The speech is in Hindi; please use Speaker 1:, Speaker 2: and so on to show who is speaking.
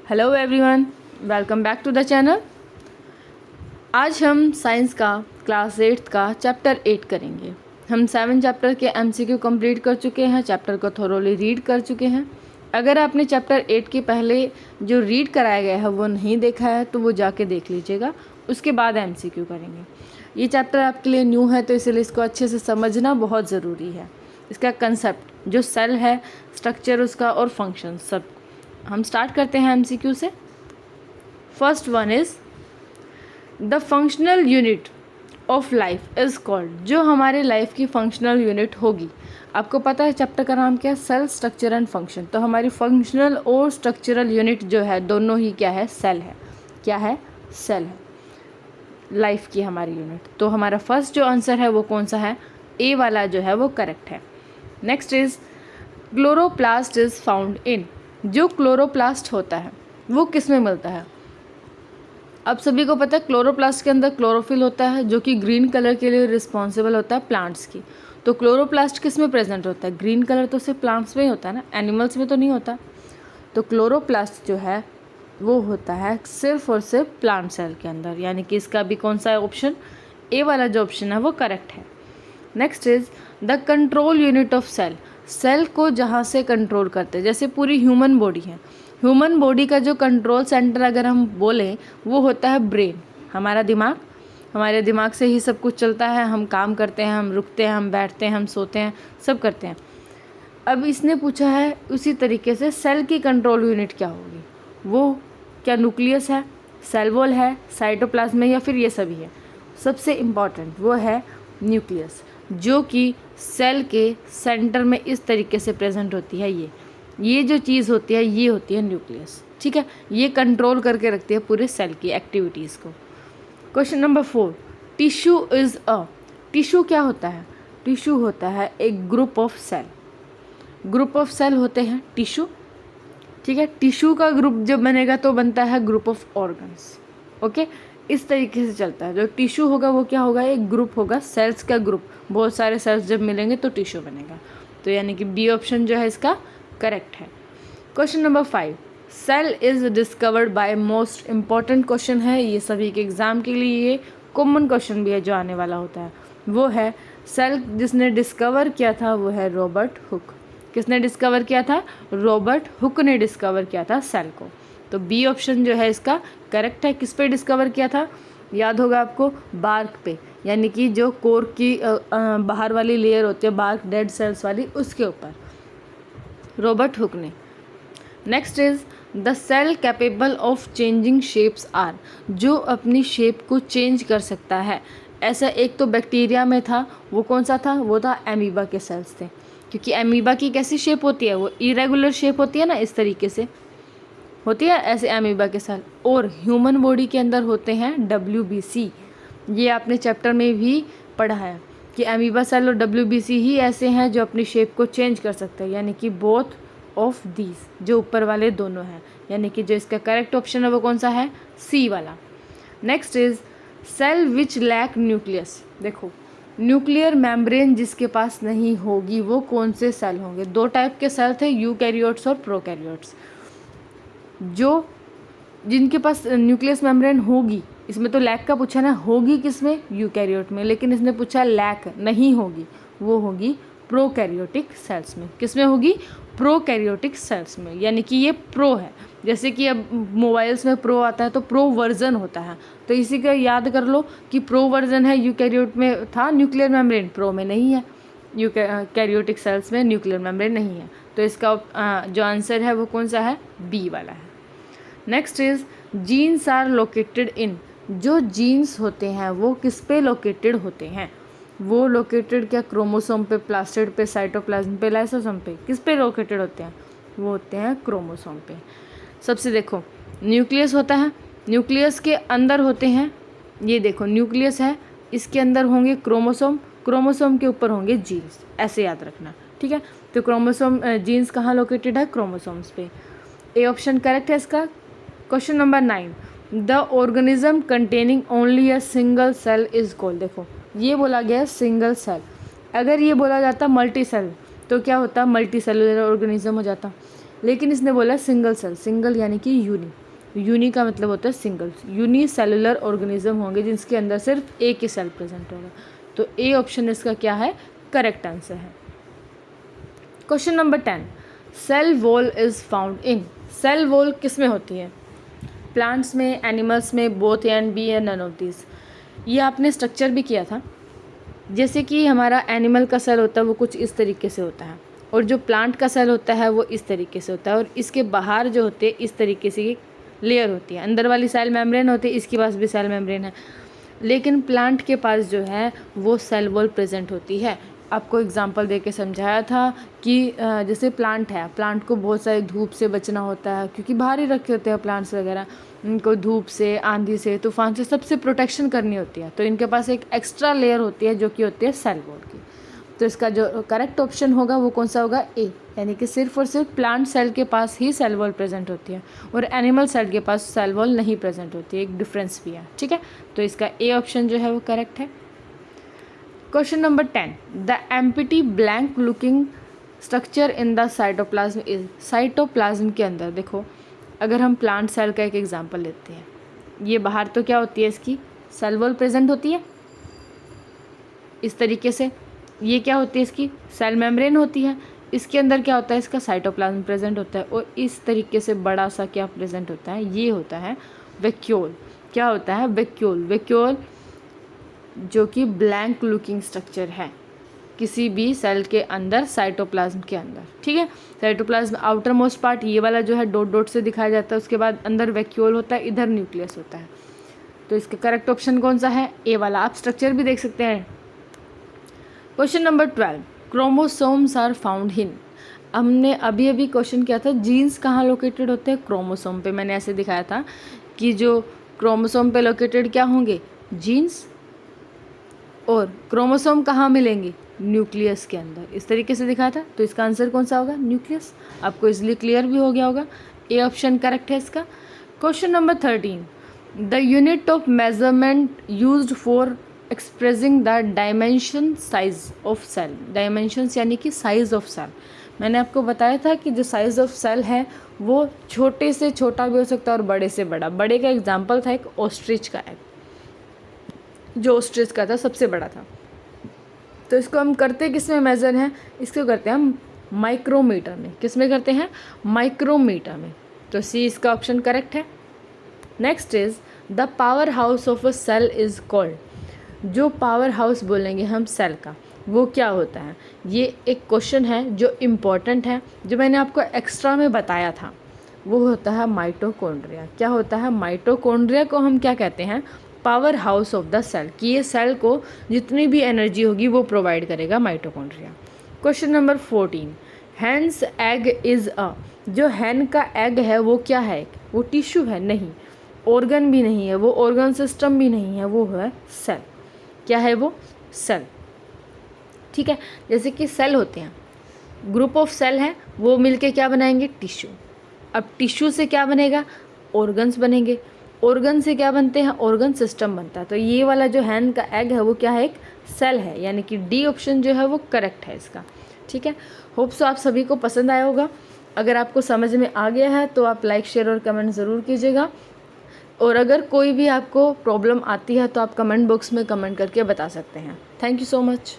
Speaker 1: Hello everyone, welcome back to the channel. आज हम साइंस का क्लास 8 का चैप्टर 8 करेंगे। हम 7 चैप्टर के एमसीक्यू कंप्लीट कर चुके हैं, चैप्टर को थोरोली रीड कर चुके हैं। अगर आपने चैप्टर 8 के पहले जो रीड कराया गया है वो नहीं देखा है तो वो जाके देख लीजिएगा, उसके बाद एमसीक्यू करेंगे। ये चैप्टर आपके लिए न्यू है तो इसलिए इसको अच्छे से समझना बहुत ज़रूरी है। इसका कंसेप्ट जो सेल है, स्ट्रक्चर उसका और फंक्शन सब। हम स्टार्ट करते हैं एमसीक्यू से। First one is the functional unit of life is called. जो हमारे लाइफ की फंक्शनल यूनिट होगी, आपको पता है चैप्टर का नाम क्या है, सेल, स्ट्रक्चर एंड फंक्शन। तो हमारी फंक्शनल और स्ट्रक्चरल यूनिट जो है दोनों ही क्या है, सेल है। क्या है? सेल है लाइफ की हमारी यूनिट। तो हमारा फर्स्ट जो आंसर है वो कौन सा है? ए वाला जो है वो करेक्ट है। Next is chloroplast is found इन। जो क्लोरोप्लास्ट होता है वो किस में मिलता है? अब सभी को पता है क्लोरोप्लास्ट के अंदर क्लोरोफिल होता है जो कि ग्रीन कलर के लिए रिस्पॉन्सिबल होता है प्लांट्स की। तो क्लोरोप्लास्ट किस में प्रेजेंट होता है? ग्रीन कलर तो सिर्फ प्लांट्स में ही होता है ना, एनिमल्स में तो नहीं होता। तो क्लोरोप्लास्ट जो है वो होता है सिर्फ और सिर्फ प्लांट सेल के अंदर, यानी कि इसका भी कौन सा ऑप्शन, ए वाला जो ऑप्शन है वो करेक्ट है। Next is the control unit of cell. Cell को जहाँ से कंट्रोल करते हैं, जैसे पूरी ह्यूमन बॉडी है, ह्यूमन बॉडी का जो कंट्रोल सेंटर अगर हम बोलें वो होता है ब्रेन, हमारा दिमाग। हमारे दिमाग से ही सब कुछ चलता है, हम काम करते हैं, हम रुकते हैं, हम बैठते हैं, हम सोते हैं, सब करते हैं। अब इसने पूछा है उसी तरीके से सेल की कंट्रोल यूनिट क्या होगी? वो क्या न्यूक्लियस है, सेल वॉल है, साइटोप्लाज्म है, या फिर ये सभी है? सबसे इम्पॉर्टेंट वो है न्यूक्लियस, जो कि सेल के सेंटर में इस तरीके से प्रेजेंट होती है। ये जो चीज़ होती है ये होती है न्यूक्लियस। ठीक है, ये कंट्रोल करके रखती है पूरे सेल की एक्टिविटीज़ को। Question number 4, tissue is a. Tissue क्या होता है? टिश्यू होता है एक group of cell. Group of cell होते हैं टिश्यू। ठीक है, टिश्यू का ग्रुप जब बनेगा तो बनता है ग्रुप ऑफ ऑर्गन्स। ओके, इस तरीके से चलता है। जो टिश्यू होगा वो क्या होगा? एक ग्रुप होगा, सेल्स का ग्रुप। बहुत सारे सेल्स जब मिलेंगे तो टिश्यू बनेगा। तो यानी कि बी ऑप्शन जो है इसका करेक्ट है। Question number 5, cell is discovered by. Most important question है ये, सभी के एग्जाम के लिए ये कॉमन क्वेश्चन भी है जो आने वाला होता है। वो है सेल जिसने डिस्कवर किया था वो है रॉबर्ट हुक। किसने डिस्कवर किया था? रॉबर्ट हुक ने डिस्कवर किया था सेल को। तो बी ऑप्शन जो है इसका करेक्ट है। किस पे डिस्कवर किया था? याद होगा आपको, बार्क पे, यानी कि जो कोर की बाहर वाली लेयर होती है बार्क, डेड सेल्स वाली, उसके ऊपर रॉबर्ट हुक ने। Next is the cell capable of changing shapes are. जो अपनी शेप को चेंज कर सकता है, ऐसा एक तो बैक्टीरिया में था, वो कौन सा था? वो था एमीबा के सेल्स थे। क्योंकि एमीबा की कैसी शेप होती है? वो इरेगुलर शेप होती है ना, इस तरीके से होती है ऐसे एमीबा के सेल। और ह्यूमन बॉडी के अंदर होते हैं WBC। ये आपने चैप्टर में भी पढ़ा है कि एमीबा सेल और WBC ही ऐसे हैं जो अपनी शेप को चेंज कर सकते हैं, यानी कि बोथ ऑफ दीज, जो ऊपर वाले दोनों हैं। यानी कि जो इसका करेक्ट ऑप्शन है वो कौन सा है? सी वाला। Next is cell which lack nucleus. देखो, न्यूक्लियर मेम्ब्रेन जिसके पास नहीं होगी वो कौन से सेल होंगे? दो टाइप के सेल थे, यूकैरियोट्स और प्रोकैरियोट्स। जो जिनके पास न्यूक्लियस मेम्ब्रेन होगी, इसमें तो लैक का पूछा ना, होगी किसमें? यूकैरियोट में। लेकिन इसने पूछा लैक नहीं होगी, वो होगी प्रोकैरियोटिक सेल्स में। किस में होगी? प्रोकैरियोटिक सेल्स में, यानी कि ये प्रो है। जैसे कि अब मोबाइल्स में प्रो आता है तो प्रो वर्जन होता है, तो इसी का याद कर लो कि प्रो वर्जन है। यूकैरियोट में था न्यूक्लियर मेम्ब्रेन, प्रो में नहीं है। यूकैरियोटिक सेल्स में न्यूक्लियर मेम्ब्रेन नहीं है। तो इसका जो आंसर है वो कौन सा है? बी वाला है। Next is genes are located in. जो जीन्स होते हैं वो किस पे लोकेटेड होते हैं? वो लोकेटेड क्या क्रोमोसोम पे, प्लास्टिड पे, साइटोप्लाज्म पे, लाइसोसोम पे? किस पे लोकेटेड होते हैं? वो होते हैं क्रोमोसोम पे। सबसे देखो, न्यूक्लियस होता है, न्यूक्लियस के अंदर होते हैं, ये देखो न्यूक्लियस है, इसके अंदर होंगे क्रोमोसोम, क्रोमोसोम के ऊपर होंगे जीन्स, ऐसे याद रखना। ठीक है, तो क्रोमोसोम जीन्स कहाँ लोकेटेड है? क्रोमोसोम्स पे। ए ऑप्शन करेक्ट है इसका। Question number 9, the organism containing only a single cell is called. देखो, ये बोला गया है सिंगल सेल। अगर ये बोला जाता मल्टी सेल तो क्या होता? मल्टी सेलुलर ऑर्गेनिज्म हो जाता। लेकिन इसने बोला सिंगल सेल, सिंगल यानी कि यूनी, यूनी का मतलब होता है सिंगल, यूनी सेलुलर ऑर्गेनिज्म होंगे जिसके अंदर सिर्फ एक ही सेल प्रेजेंट होगा। तो ए ऑप्शन इसका क्या है, करेक्ट आंसर है। Question number 10, cell wall is found in, cell wall किस में होती है, प्लांट्स में, एनिमल्स में, both and B and none of this. ये आपने स्ट्रक्चर भी किया था, जैसे कि हमारा एनिमल का सेल होता है वो कुछ इस तरीके से होता है, और जो प्लांट का सेल होता है वो इस तरीके से होता है, और इसके बाहर जो होते हैं इस तरीके से लेयर होती है, अंदर वाली सेल मेम्ब्रेन होती है, इसके पास भी सेल मेम्ब्रेन है, लेकिन प्लांट के पास जो है वो सेल वॉल प्रेजेंट होती है। आपको एग्जांपल देके समझाया था कि जैसे प्लांट है, प्लांट को बहुत सारी धूप से बचना होता है क्योंकि बाहर ही रखे होते हैं प्लांट्स वगैरह, उनको धूप से, आंधी से, तूफान से, सबसे प्रोटेक्शन करनी होती है, तो इनके पास एक एक्स्ट्रा लेयर होती है जो कि होती है सेल वॉल की। तो इसका जो करेक्ट ऑप्शन होगा वो कौन सा होगा, ए, यानी कि सिर्फ और सिर्फ प्लांट सेल के पास ही सेल वॉल प्रेजेंट होती है और एनिमल सेल के पास सेल वॉल नहीं प्रेजेंट होती है, एक डिफरेंस भी है, ठीक है। तो इसका ए ऑप्शन जो है वो करेक्ट है। Question number 10, the empty blank looking structure in the cytoplasm is, cytoplasm के अंदर देखो, अगर हम प्लांट सेल का एक एग्जांपल लेते हैं, ये बाहर तो क्या होती है, इसकी सेल वॉल प्रेजेंट होती है इस तरीके से, ये क्या होती है, इसकी सेल मेम्ब्रेन होती है, इसके अंदर क्या होता है, इसका साइटोप्लाज्म प्रेजेंट होता है, और इस तरीके से बड़ा सा क्या प्रेजेंट होता है, ये होता है वैक्यूल। क्या होता है, वैक्यूल, वैक्यूल जो कि ब्लैंक लुकिंग स्ट्रक्चर है किसी भी सेल के अंदर, साइटोप्लाज्म के अंदर, ठीक है। साइटोप्लाज्म आउटर मोस्ट पार्ट ये वाला जो है डॉट डॉट से दिखाया जाता है, उसके बाद अंदर वैक्यूल होता है, इधर न्यूक्लियस होता है। तो इसका करेक्ट ऑप्शन कौन सा है, ए वाला। आप स्ट्रक्चर भी देख सकते हैं। Question number 12, chromosomes are found in, हमने अभी अभी क्वेश्चन किया था जीन्स कहाँ लोकेटेड होते हैं, क्रोमोसोम पे। मैंने ऐसे दिखाया था कि जो क्रोमोसोम पे लोकेटेड क्या होंगे, जीन्स, और क्रोमोसोम कहाँ मिलेंगे, न्यूक्लियस के अंदर, इस तरीके से दिखाया था। तो इसका आंसर कौन सा होगा, न्यूक्लियस। आपको इसलिए क्लियर भी हो गया होगा, ए ऑप्शन करेक्ट है इसका। Question number 13, the unit of measurement used for expressing the dimension size of cell, dimensions यानी कि साइज ऑफ सेल। मैंने आपको बताया था कि जो साइज ऑफ सेल है वो छोटे से छोटा भी हो सकता है और बड़े से बड़ा। बड़े का एग्जाम्पल था एक ऑस्ट्रिच का एग, जो ऑस्ट्रिच का था सबसे बड़ा था। तो इसको हम करते किस में मेज़र हैं, इसको करते हैं हम माइक्रोमीटर में। किस में करते हैं, माइक्रोमीटर में। तो सी इसका ऑप्शन करेक्ट है। Next is the power house of a cell is called, जो पावर हाउस बोलेंगे हम सेल का वो क्या होता है, ये एक क्वेश्चन है जो इम्पॉर्टेंट है, जो मैंने आपको एक्स्ट्रा में बताया था। वो होता है माइटोकॉन्ड्रिया। क्या होता है, माइटोकॉन्ड्रिया को हम क्या कहते हैं, power house of the cell, कि ये सेल को जितनी भी एनर्जी होगी वो प्रोवाइड करेगा mitochondria. Question number 14, hence egg is a, जो हैन का एग है वो क्या है, वो टिश्यू है, नहीं, ऑर्गन भी नहीं है, वो ऑर्गन सिस्टम भी नहीं है, वो है सेल। क्या है वो, सेल, ठीक है। जैसे कि सेल होते हैं, ग्रुप ऑफ सेल हैं, वो मिलके क्या बनाएंगे, टिश्यू। अब टिश्यू से क्या बनेगा, ऑर्गन्स बनेंगे, ऑर्गन से क्या बनते हैं, ऑर्गन सिस्टम बनता है। तो ये वाला जो हैन का एग है वो क्या है, एक सेल है, यानी कि डी ऑप्शन जो है वो करेक्ट है इसका, ठीक है। होप सो आप सभी को पसंद आया होगा। अगर आपको समझ में आ गया है तो आप लाइक, शेयर और कमेंट ज़रूर कीजिएगा, और अगर कोई भी आपको प्रॉब्लम आती है तो आप कमेंट बॉक्स में कमेंट करके बता सकते हैं। Thank you so much.